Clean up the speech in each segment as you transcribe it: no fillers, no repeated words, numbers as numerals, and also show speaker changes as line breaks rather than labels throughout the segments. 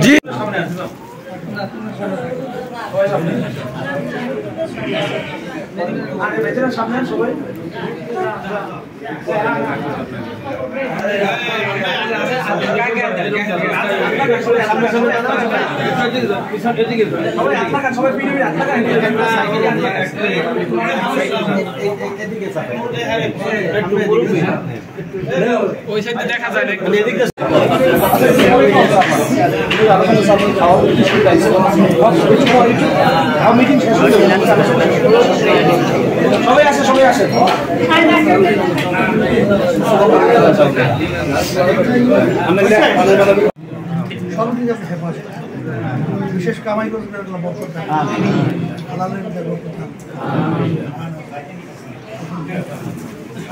জি সামনে সবাই
ওই সাইডে দেখা যায় না
সবাই আসে সবাই আসে
বিশেষ কামাই করতে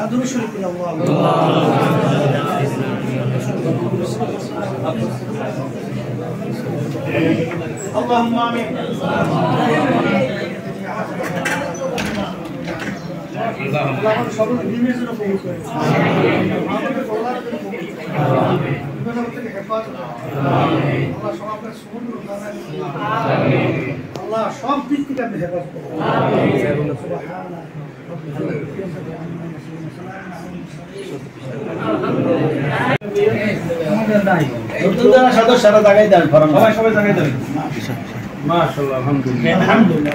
আদর শরীফ اللهم آمين اللهم সকল দিনের জন্য কবুল করে আমাদের কল্যাণের জন্য কবুল করে বিপদ থেকে হেফাজত আমিন আল্লাহ সব আপনার সুবহান আমিন আল্লাহ সব দিক থেকে আপনি হেফাজত করুন আমিন সুবহানাল্লাহ
সদস্যরা জায়গায় দেন সবাই জায়গায় দেন মাশাআল্লাহ আলহামদুলিল্লাহ আলহামদুলিল্লাহ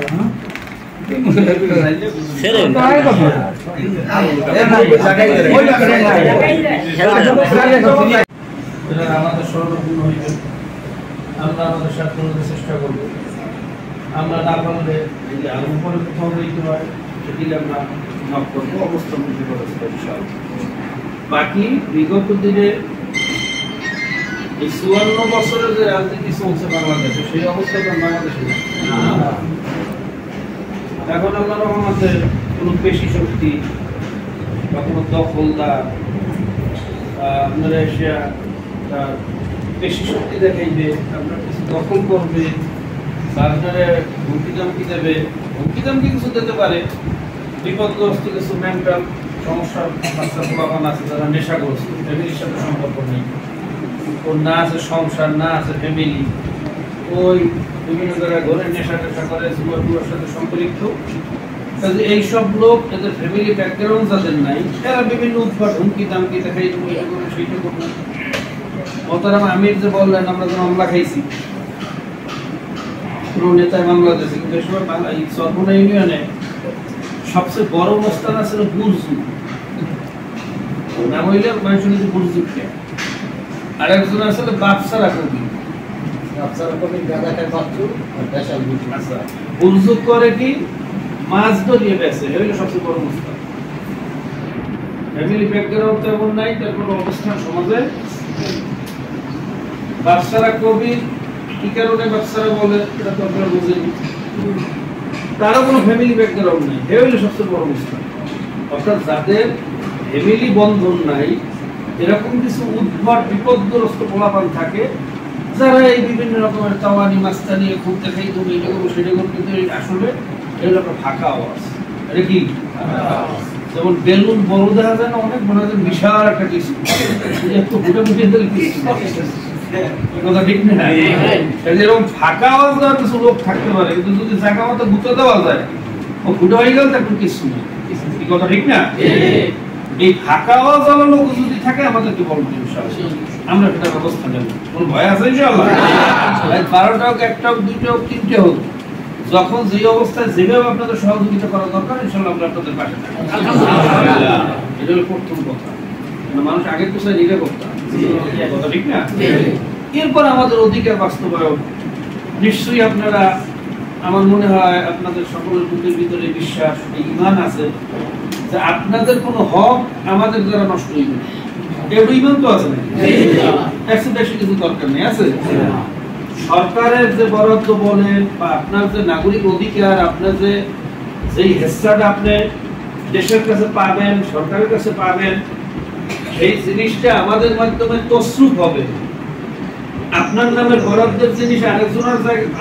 আমাদের সর্বপূর্ণ হইবে আমরা আমাদের সাথে চেষ্টা করবো আমরা না পারলে উপরে কোথাও হইতে হয় সেটি আমরা মাফ করবো অবস্থা বুঝতে পারছি বাকি বিগত দিনে এই 54 বছরের যে রাজনীতি চলছে বাংলাদেশে সেই অবস্থা তো বাংলাদেশে এখন আল্লাহর রহমতে কোনো পেশি শক্তি বা কোনো দখলদার আপনারা এসে পেশি শক্তি দেখাইবে আপনার কিছু দখল করবে বা আপনারা হুমকি দামকি দেবে হুমকি দামকি কিছু দিতে পারে বিপদগ্রস্ত কিছু মেন্টাল সমস্যার বাচ্চা পোলাপান আছে যারা নেশাগ্রস্ত ফ্যামিলির সাথে সম্পর্ক নেই ওর না আছে সংসার না আছে ফ্যামিলি ওই বিভিন্ন জায়গায় ঘরের নেশা টেশা করে যুবক সাথে সম্পৃক্ত এইসব লোক এদের ফ্যামিলি ব্যাকগ্রাউন্ড যাদের নাই তারা বিভিন্ন উৎপাদ হুমকি দামকি দেখাই সেইটা করবো মোহতারাম আমির যে বললেন আমরা যে মামলা খাইছি কোনো নেতায় মামলা দিয়েছে কিন্তু এই সময় বাংলা এই সরবনা ইউনিয়নে সবচেয়ে বড় অবস্থান আছে বুরজু নাম হইলে মানুষ নিচে বুরজু আর একজন আসলে বাপসারা কবি বুরজু করে কি মাছ ধরিয়ে বেছে হইলে সবচেয়ে বড় অবস্থান ফ্যামিলি ব্যাকগ্রাউন্ড তেমন নাই তার কোনো অবস্থান সমাজে বাপসারা কবি কি কারণে বাপসারা বলে এটা তো আপনারা বুঝেন তারও কোনো ফ্যামিলি ব্যাকগ্রাউন্ড নাই এ হইলে সবচেয়ে বড় অবস্থান অর্থাৎ যাদের ফ্যামিলি বন্ধন নাই এরকম কিছু উদ্ভট বিপদগ্রস্ত পোলাপান থাকে যারা এই বিভিন্ন রকমের তাওয়ানি মাস্তানি খুব দেখাই তুমি এটা করবো সেটা করবো কিন্তু আসলে এগুলো একটা ফাঁকা আওয়াজ এটা কি যেমন বেলুন বড় দেখা যায় না অনেক মনে হয় বিশাল একটা কিছু একটু ফুটে ফুটিয়ে দিলে কথা ঠিক না এরকম ফাঁকা আওয়াজ দেওয়ার কিছু লোক থাকতে পারে কিন্তু যদি জায়গা মতো গুঁতো দেওয়া যায় ও ফুটে হয়ে গেল তার কিছু নেই কথা ঠিক না এই ফাঁকা আওয়াজ ওয়ালা লোক যদি থাকে আমাদেরকে বলবো আমরা একটা ব্যবস্থা নেব কোন ভয় আছে ইনশাআল্লাহ 12টা হোক 1টা হোক 2টা হোক 3টে হোক যখন যে অবস্থায় যেভাবে আপনাদের সহযোগিতা করা দরকার ইনশাআল্লাহ আমরা আপনাদের পাশে থাকবো আলহামদুলিল্লাহ এটা হলো প্রথম কথা মানুষ আগে কোথায় নিবে কথা ঠিক না এরপর আমাদের অধিকার বাস্তবায়ন নিশ্চয়ই আপনারা আমার মনে হয় আপনাদের সকলের বুকের ভিতরে বিশ্বাস ঈমান আছে যে আপনাদের কোনো হক আমাদের দ্বারা নষ্ট হইবে না এর ঈমান তো আছে না এর বেশি কিছু দরকার নেই আছে সরকারের যে বরাদ্দ বলেন বা আপনার যে নাগরিক অধিকার আপনার যে যেই হিস্সাটা আপনি দেশের কাছে পাবেন সরকারের কাছে পাবেন সেই জিনিসটা আমাদের মাধ্যমে তসরুপ হবে আপনার নামের বরাদ্দের জিনিস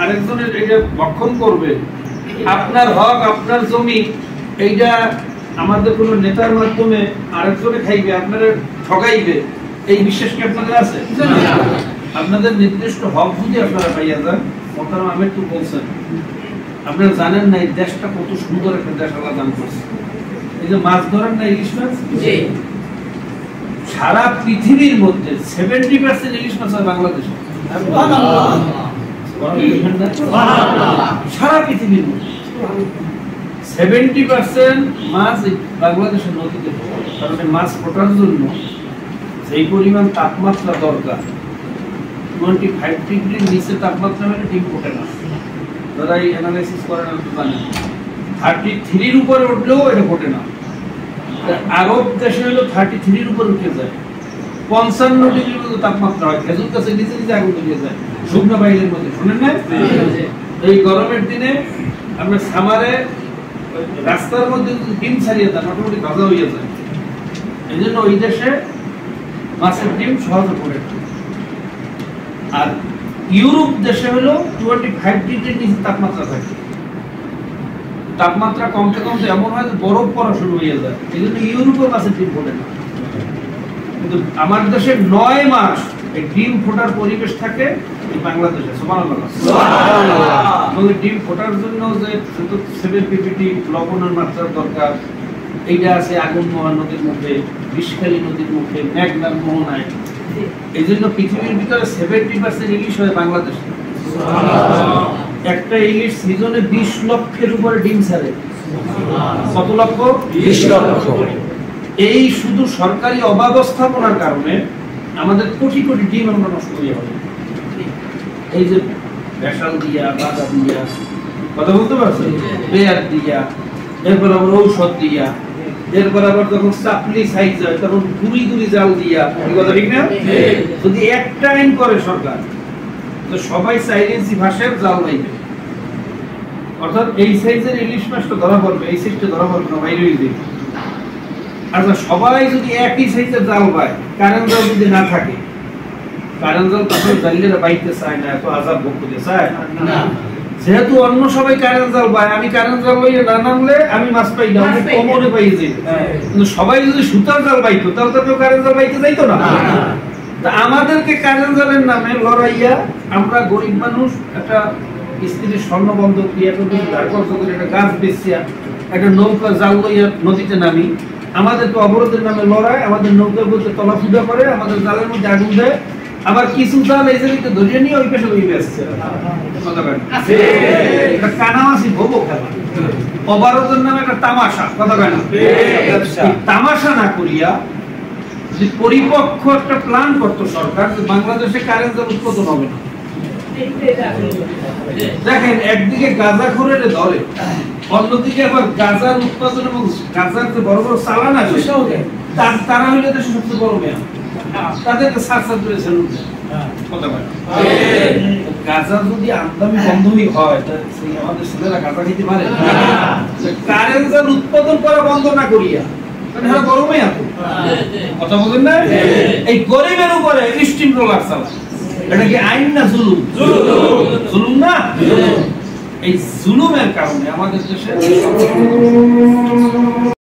আরেকজনের এটা ভক্ষণ করবে আপনার হক আপনার জমি এইটা আমাদের কোন নেতার মাধ্যমে আরেকজনে খাইবে আপনারা ঠগাইবে এই বিশ্বাস কি আপনাদের আছে আপনাদের নির্দিষ্ট হক যদি আপনারা পাইয়া যান, মোহতারাম আমির তো বলছেন, আপনারা জানেন না এই দেশটা কত সুন্দর একটা দেশ আল্লাহ দান করছে। এই যে মাছ ধরেন না, ইলিশ মাছ, সারা পৃথিবীর মধ্যে 70% ইলিশ মাছ হয় বাংলাদেশে। সারা পৃথিবীর মধ্যে 70% মাছ বাংলাদেশের নদীতে, কারণ মাছ ফোটার জন্য যেই পরিমাণ তাপমাত্রা দরকার, 25 ডিগ্রির নিচে তাপমাত্রা হলে ডিম ফোটে না। যারা এই অ্যানালাইসিস করেন তো জানেন, 33-র উপরে উঠলেও এটা ফোটে না। আরব দেশে হলো 33-র উপরে উঠে যায়, 55 ডিগ্রি পর্যন্ত তাপমাত্রা হয়। খেজুর গাছে নিচে নিচে আগুন ধরিয়ে যায় শুকনো বাইরের মধ্যে, শোনেন না? এই গরমের দিনে আমরা সামারে রাস্তার মধ্যে ডিম ছাড়িয়ে দেন, মোটামুটি ভাজা হয়ে যায়। এই জন্য ওই দেশে মাছের ডিম সহজে পড়ে। আর ইউরোপ দেশে হলো 25 ডিগ্রির নিচে তাপমাত্রা থাকে। তাপমাত্রা কমতে কমতে এমন হয় যে বরফ পড়া শুরু হয়ে যায়। এই জন্য ইউরোপে মাছের ডিম ফোটে না। কিন্তু আমার দেশে 9 মাস এই ডিম ফোটার পরিবেশ থাকে এই বাংলাদেশে। সুবহানাল্লাহ। এবং ডিম ফোটার জন্য যে 7 ppm লবণের মাত্রা দরকার, এইটা আছে আগুন মহানদীর মুখে, বিষখালী নদীর মুখে, মেঘনার মোহনায়। এই জন্য পৃথিবীর ভিতরে 70% ইলিশ হয় বাংলাদেশে। একটা ইলিশ সিজনে 20 লক্ষের উপরে ডিম ছাড়ে। কত লক্ষ? 20 লক্ষ। এই শুধু সরকারি অব্যবস্থাপনার কারণে আমাদের কোটি কোটি ডিম আমরা নষ্ট করি। এই যে ভেসাল দিয়া, বাধা দিয়া, কথা বলতে পারছেন, বেয়ার দিয়া, এরপর আবার ঔষধ দিয়া, এরপর আবার যখন চাপলি সাইজ হয় তখন গুড়ি গুড়ি জাল দিয়া, কথা ঠিক না? যদি একটা আইন করে সরকার, তো সবাই সাইলেন্সি ভাষায় জাল বাইবে। অর্থাৎ এই সাইজের ইলিশ মাছটা ধরা পড়বে, এই সাইজটা ধরা পড়বে না, বাইরে হয়ে যাবে। আচ্ছা, সবাই যদি একই সাইজের জাল পায়, কারেন্ট জাল যদি না থাকে, কারেন্ট জাল তাহলে জালিয়ারা বাইতে চায় না, এত আজাব ভোগ করতে চায় না। যেহেতু অন্য সবাই কারেন্ট জাল পায়, আমি কারেন্ট জাল লইয়ে না নামলে আমি মাছ পাই না, আমি কমরে পাই যাই। কিন্তু সবাই যদি সুতার জাল পাইতো তাহলে তো কেউ কারেন্ট জাল পাইতে যাইতো না। তা আমাদেরকে কারেন্ট জালের নামে লড়াইয়া আমরা গরিব মানুষ একটা স্ত্রীর স্বর্ণ বন্ধক দিয়ে একটা গাছ বেচিয়া একটা নৌকা জাল লইয়া নদীতে নামি, আমাদের তো অবরোধের নামে লড়াই, আমাদের নৌকা বলতে তলাফুদা করে, আমাদের জালের মধ্যে আগুন দেয়, আবার কিছু জাল এই জায়গাতে ধরিয়ে নিয়ে ওই পেশে লইবে আসছে। এটা কানামাসি ভোগো খেলা, অবরোধের নামে একটা তামাশা, কথা কয় না? তামাশা না করিয়া যদি পরিপক্ষ একটা প্ল্যান করতো সরকার, বাংলাদেশে কারেন্ট জাল উৎপাদন হবে না। দেখেন, একদিকে গাঁজাখোরের ধরে, অন্যদিকে আবার গাঁজার উৎপাদন এবং গাঁজার যে বড় বড় চালান আছে তারা হইলে দেশের সবচেয়ে বড় মেয়া, তাদেরকে সার করে সেলুন দেয়। গাঁজা যদি আমদানি বন্ধই হয়, আমাদের ছেলেরা গাঁজা খেতে পারে? কারেন্ট জাল উৎপাদন করা বন্ধ না করিয়া গরমে আছে, কথা বলেন না? এই গরিবের উপরে স্টিম রোলার চালা, এটা কি আইন না জুলুম? জুলুম না? এই জুলুমের কারণে আমাদের দেশে